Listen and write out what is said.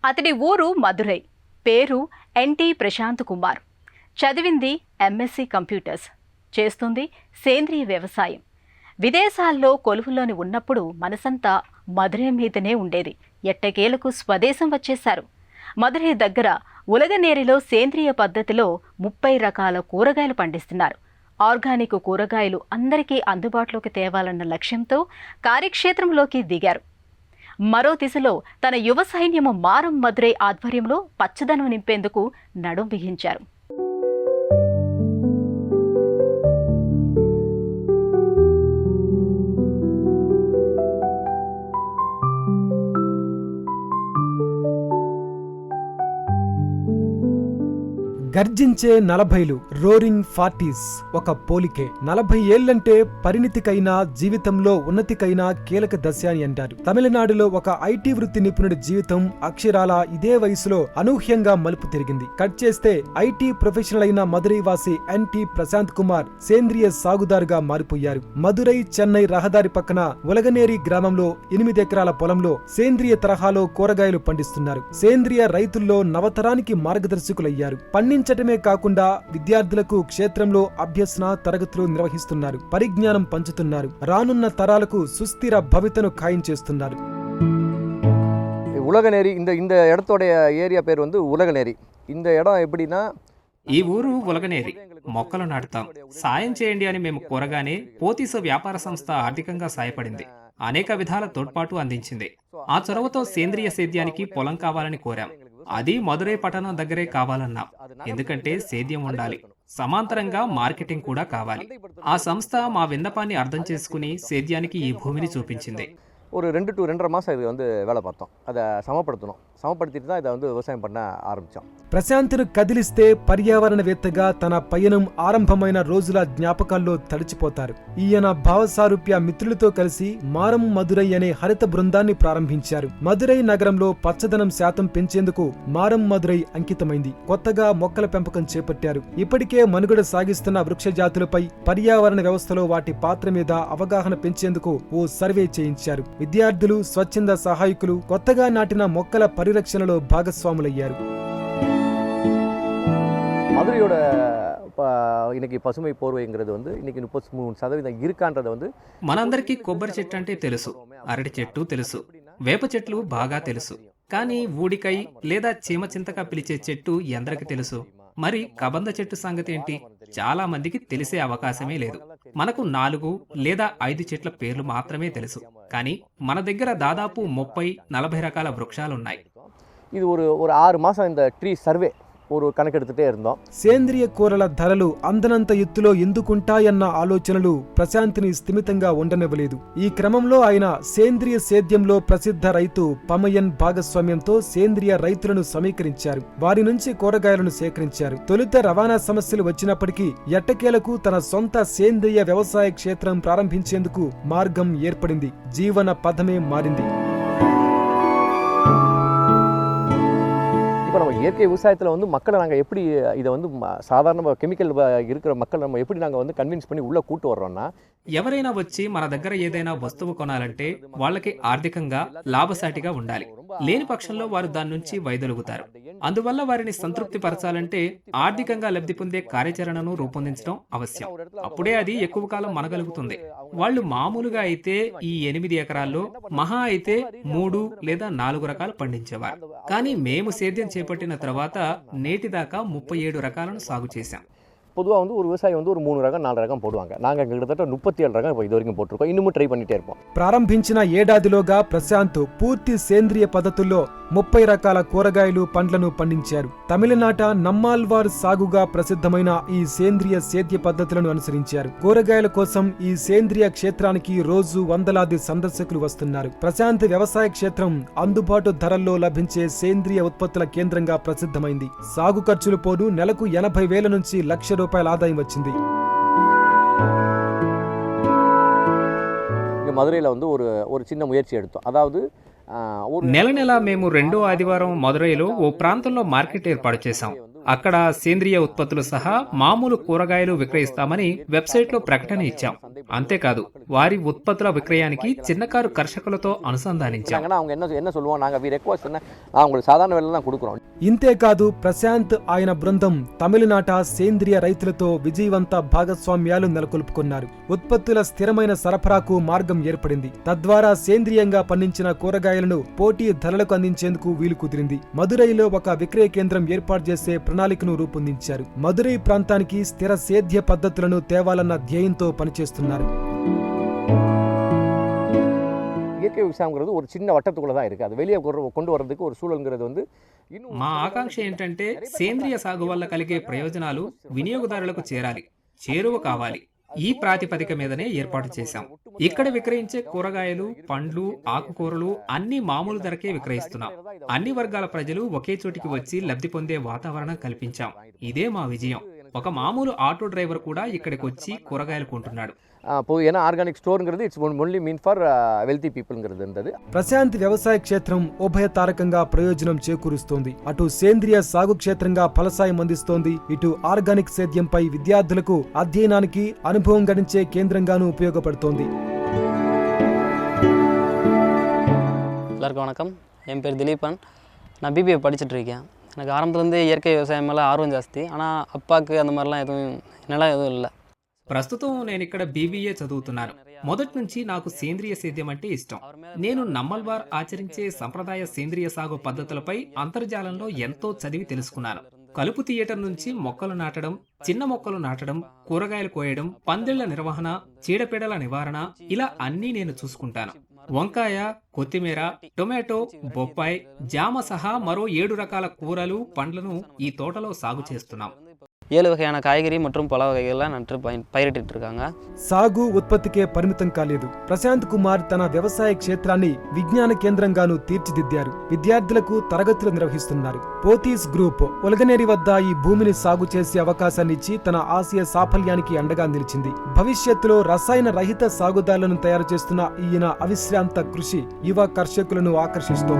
అతడి ఊరు మదురై. పేరు ఎన్టీ ప్రశాంత్ కుమార్. చదివింది ఎంఎస్సి కంప్యూటర్స్. చేస్తుంది సేంద్రియ వ్యవసాయం. విదేశాల్లో కొలువులోని ఉన్నప్పుడు మనసంతా మదురై మీదనే ఉండేది. ఎట్టకేలకు స్వదేశం వచ్చేశారు. మదురై దగ్గర ఉలగనేరిలో సేంద్రియ పద్ధతిలో 30 రకాల కూరగాయలు పండిస్తున్నారు. ఆర్గానిక్ కూరగాయలు అందరికీ అందుబాటులోకి తేవాలన్న లక్ష్యంతో కార్యక్షేత్రంలోకి దిగారు. మరో దిశలో తన యువ సైన్యము మారం మదురై ఆధ్వర్యంలో పచ్చదనం నింపేందుకు నడుం బిగించారు. గర్జించే 40లు, రోరింగ్ 40s ఒక పోలికే. 40 ఏళ్లంటే పరిణితికైనా జీవితంలో ఉన్నతికైనా కీలక దశ అని అంటారు. తమిళనాడులో ఒక ఐటీ వృత్తి నిపుణుడి జీవితం అక్షరాల ఇదే వయసులో అనూహ్యంగా మలుపు తిరిగింది. కట్ చేస్తే ఐటీ ప్రొఫెషనల్ అయిన మదురై వాసి ఎన్టీ ప్రశాంత్ కుమార్ సేంద్రియ సాగుదారుగా మారిపోయారు. మదురై చెన్నై రహదారి పక్కన ఉలగనేరి గ్రామంలో 8 ఎకరాల పొలంలో సేంద్రియ తరహాలో కూరగాయలు పండిస్తున్నారు. సేంద్రియ రైతుల్లో నవతరానికి మార్గదర్శకులయ్యారు. పండించటమే కాకుండా విద్యార్థులకు క్షేత్రంలో అభ్యసన తరగతులు నిర్వహిస్తున్నారు. పరిజ్ఞానం పంచుతున్నారు. రానున్న తరాలకు సుస్థిర భవితను ఖాయం చేస్తున్నారు. ఉలగనేరి இந்த இடத்தோடைய ఏరియా పేరు வந்து ఉలగనేరి. இந்த இடம் எப்படின்னா, ఈ ఊరు ఉలగనేరి. మొక్కలు నాటుతాం, సాయం చేయండి అని మేము కోరగానే పోతీసు వ్యాపార సంస్థ ఆర్థికంగా సాయపడింది. అనేక విధాల తోడ్పాటు అందించింది. ఆ చొరవతో సేంద్రియ సేద్యానికి పొలం కావాలని కోరాం. అది మదురై పట్టణం దగ్గరే కావాలన్నాం. ఎందుకంటే సేద్యం ఉండాలి, సమాంతరంగా మార్కెటింగ్ కూడా కావాలి. ఆ సంస్థ మా విన్నపాన్ని అర్థం చేసుకుని సేద్యానికి ఈ భూమిని చూపించింది. ஒரு 2 to 2.5 மாதம் இது வந்து வேலை பார்த்தோம். அதை సమపడుతూ தான் இதை வந்து వివసాయం பண்ண ఆరంభించాం. ప్రశాంత్ను కదిలిస్తే పర్యావరణవేత్తగా తన పయనం ఆరంభమైన రోజుల జ్ఞాపకాల్లో తడిచిపోతారు. ఈయన భావసారూప్య మిత్రులతో కలిసి మారం మదురై అనే హరిత బృందాన్ని ప్రారంభించారు. మదురై నగరంలో పచ్చదనం శాతం పెంచేందుకు మారం మదురై అంకితమైంది. కొత్తగా మొక్కల పెంపకం చేపట్టారు. ఇప్పటికే మనుగడ సాగిస్తున్న వృక్ష జాతులపై, పర్యావరణ వ్యవస్థలో వాటి పాత్ర మీద అవగాహన పెంచేందుకు ఓ సర్వే చేయించారు. విద్యార్థులు, స్వచ్ఛంద సహాయకులు కొత్తగా నాటిన మొక్కల పరిరక్షణలో భాగస్వాములయ్యారు. మదురైயோட இன்னைக்கு పసుமை పోర్వైங்கிறது வந்து இன்னைக்கு 33% இருக்கான்றது வந்து మనందరికీ కొబ్బరి చెట్టు అంటే తెలుసు, అరటి చెట్టు తెలుసు, వేప చెట్లు బాగా తెలుసు. కానీ ఊడికై లేదా చీమ చింతగా పిలిచే చెట్టు ఎందరికి తెలుసు? మరి కబంద చెట్టు సంగతి ఏంటి? చాలా మందికి తెలిసే అవకాశమే లేదు. మనకు 4 లేదా 5 చెట్ల పేర్లు మాత్రమే తెలుసు. కానీ మన దగ్గర దాదాపు 30-40 రకాల వృక్షాలున్నాయి. ఇది ஒரு 6 మాసం இந்த ట్రీ సర్వే ஒரு కనకెడుతూనే இருந்தோం. సేంద్రియ కూరల ధరలు అందనంత ఎత్తులో ఎందుకుంటాయన్న ఆలోచనలు ప్రశాంత్ని స్థిమితంగా ఉండనివ్వలేదు. ఈ క్రమంలో ఆయన సేంద్రియ సేద్యంలో ప్రసిద్ధ రైతు పమయన్ భాగస్వామ్యంతో సేంద్రియ రైతులను సమీకరించారు. వారి నుంచి కూరగాయలను సేకరించారు. తొలుత రవాణా సమస్యలు వచ్చినప్పటికీ ఎట్టకేలకు తన సొంత సేంద్రియ వ్యవసాయ క్షేత్రం ప్రారంభించేందుకు మార్గం ఏర్పడింది. జీవన పథమే మారింది. இப்போ நம்ம இயற்கை விவசாயத்தில் வந்து மக்களை நாங்கள் எப்படி இதை வந்து சாதாரண கெமிக்கல் இருக்கிற மக்களை நம்ம எப்படி நாங்கள் வந்து கன்வின்ஸ் பண்ணி உள்ளே கூட்டு வர்றோம்னா, ఎవరైనా వచ్చి మన దగ్గర ఏదైనా వస్తువు కొనాలంటే వాళ్ళకి ఆర్థికంగా లాభసాటిగా ఉండాలి. లేని పక్షంలో వారు దాని నుంచి వైదొలుగుతారు. అందువల్ల వారిని సంతృప్తి పరచాలంటే ఆర్థికంగా లబ్ధి పొందే కార్యాచరణను రూపొందించడం అవసరం. అప్పుడే అది ఎక్కువ కాలం మనగలుగుతుంది. వాళ్ళు మామూలుగా అయితే ఈ 8 ఎకరాల్లో మహా అయితే 3 లేదా 4 రకాలు పండించేవారు. కానీ మేము సేద్యం చేపట్టిన తర్వాత నేటిదాకా 37 రకాలను సాగు చేశాం. பொதுவாக வந்து ஒரு விவசாயி வந்து ஒரு 3 ரகம் 4 ரகம் போடுவாங்க. நாங்கள் கிட்டத்தட்ட 37 ரகம் இப்போ இது வரைக்கும் போட்டிருக்கோம். இன்னமும் ட்ரை பண்ணிட்டே இருப்போம். ప్రారంభించిన ఏడాదిలోగా ప్రశాంత్ పూర్తి సేంద్రియ పద్ధతుల్లో 30 రకాల కూరగాయలు, పండ్లను పండించారు. తమిళనాట నమ్మాల్వార్ సాగుగా ప్రసిద్ధమైన ఈ సేంద్రియ సేద్య పద్ధతులను అనుసరించారు. కూరగాయల కోసం ఈ సేంద్రియ క్షేత్రానికి రోజు వందలాది సందర్శకులు వస్తున్నారు. ప్రశాంత్ వ్యవసాయ క్షేత్రం అందుబాటు ధరల్లో లభించే సేంద్రియ ఉత్పత్తుల కేంద్రంగా ప్రసిద్ధమైంది. సాగు ఖర్చులు పోను నెలకు 80,000 నుంచి ₹1,00,000 ఆదాయం వచ్చింది. మదురైలో வந்து ஒரு చిన్న ముయర్చి எடுத்தோம். అదావదు నెల నెల మేము 2వ ఆదివారం మదురైలో ఓ ప్రాంతంలో మార్కెట్ ఏర్పాటు చేశాం. అక్కడ సేంద్రియ ఉత్పత్తులు సహా మామూలు కూరగాయలు విక్రయిస్తామని వెబ్సైట్లో ప్రకటన ఇచ్చాం. అంతేకాదు వారి ఉత్పత్తుల విక్రయానికి చిన్నకారు కర్షకులతో అనుసంధానించాం. அவங்க என்ன சொல்லுவோம், நாங்க we request உங்களுக்கு సాధారణ వేళలో தான் கொடுக்கிறோம். ఇంతేకాదు ప్రశాంత్ ఆయన బృందం తమిళనాట సేంద్రియ రైతులతో విజయవంత భాగస్వామ్యాలు నెలకొల్పుకున్నారు. ఉత్పత్తుల స్థిరమైన సరఫరాకు మార్గం ఏర్పడింది. తద్వారా సేంద్రియంగా పండించిన కూరగాయలను పోటీ ధరలకు అందించేందుకు వీలు కుదిరింది. మదురైలో ఒక విక్రయ కేంద్రం ఏర్పాటు చేసే ప్రణాళికను రూపొందించారు. మదురై ప్రాంతానికి స్థిర సేద్య పద్ధతులను తేవాలన్న ధ్యేయంతో పనిచేస్తున్నారు. இயற்கை விவசாயம்ங்கிறது ஒரு சின்ன வட்டத்துக்குள்ள தான் இருக்கு. அது வெளியே கொண்டு வரதுக்கு ஒரு சூழல்ங்கிறது வந்து మా ఆకాంక్ష ఏంటంటే సేంద్రియ సాగు వల్ల కలిగే ప్రయోజనాలు వినియోగదారులకు చేరాలి, చేరువ కావాలి. ఈ ప్రాతిపదిక మీదనే ఏర్పాటు చేశాం. ఇక్కడ విక్రయించే కూరగాయలు, పండ్లు, ఆకుకూరలు అన్ని మామూలు ధరకే విక్రయిస్తున్నాం. అన్ని వర్గాల ప్రజలు ఒకే చోటికి వచ్చి లబ్ధి పొందే వాతావరణం కల్పించాం. ఇదే మా విజయం. ఒక మామూలు ఆటో డ్రైవర్ కూడా ఇక్కడికి వచ్చి కూరగాయలు కొంటున్నాడు. ஏன்னா ஆர்கானிக் ஸ்டோர்ங்கிறது it's only meant for wealthy పీపుల్ங்கிறது இருந்தது. ప్రశాంత్ వ్యవసాయ క్షేత్రం ఉభయతారకంగా ప్రయోజనం చేకూరుస్తోంది. అటు సేంద్రియ సాగు క్షేత్రంగా ఫలసాయం అందిస్తోంది, ఇటు ఆర్గానిక్ సేద్యంపై విద్యార్థులకు అధ్యయనానికి అనుభవం గడించే కేంద్రంగానూ ఉపయోగపడుతోంది. எல்லாருக்கும் வணக்கம். என் பேர் திலீபன். நான் பிபிஏ படிச்சுட்டு இருக்கேன். எனக்கு ஆரம்பத்துலேருந்து இயற்கை விவசாயம் மேலே ஆர்வம் ஜாஸ்தி. ஆனால் அப்பாவுக்கு அந்த மாதிரிலாம் எதுவும் இல்லை. ప్రస్తుతం నేను ఇక్కడ బీబీఏ చదువుతున్నాను. మొదటి నుంచి నాకు సేంద్రియ సేద్యం అంటే ఇష్టం. నేను నమ్మల్వార్ ఆచరించే సంప్రదాయ సేంద్రియ సాగు పద్ధతులపై అంతర్జాలంలో ఎంతో చదివి తెలుసుకున్నాను. కలుపు తీయటం నుంచి మొక్కలు నాటడం, చిన్న మొక్కలు నాటడం, కూరగాయలు కోయడం, పందిళ్ల నిర్వహణ, చీడపీడల నివారణ, ఇలా అన్నీ నేను చూసుకుంటాను. వంకాయ, కొత్తిమీర, టొమాటో, బొప్పాయి, జామ సహా మరో 7 రకాల కూరలు, పండ్లను ఈ తోటలో సాగు చేస్తున్నాం. 7 వகையான కాయగూరి மற்றும் పల వగైగల్లా నట్టు పైరిట్టు இருக்காங்க. సాగు ఉత్పత్తికే పరిమితం కాలేదు. ప్రశాంత్ కుమార్ తన వ్యవసాయ క్షేత్రాన్ని విజ్ఞాన కేంద్రంగాను తీర్చిదిద్దారు. విద్యార్థులకు తరగతులు నిర్వహిస్తున్నారు. పోతీస్ గ్రూప్ ఒలగనేరి వద్ద ఈ భూమిని సాగు చేసే అవకాశాన్నిచ్చి తన ఆశయ సాఫల్యానికి అండగా నిలిచింది. భవిష్యత్తులో రసాయన రహిత సాగుదారులను తయారు చేస్తున్న ఈయన అవిశ్రాంత కృషి యువ కర్షకులను ఆకర్షిస్తోంది.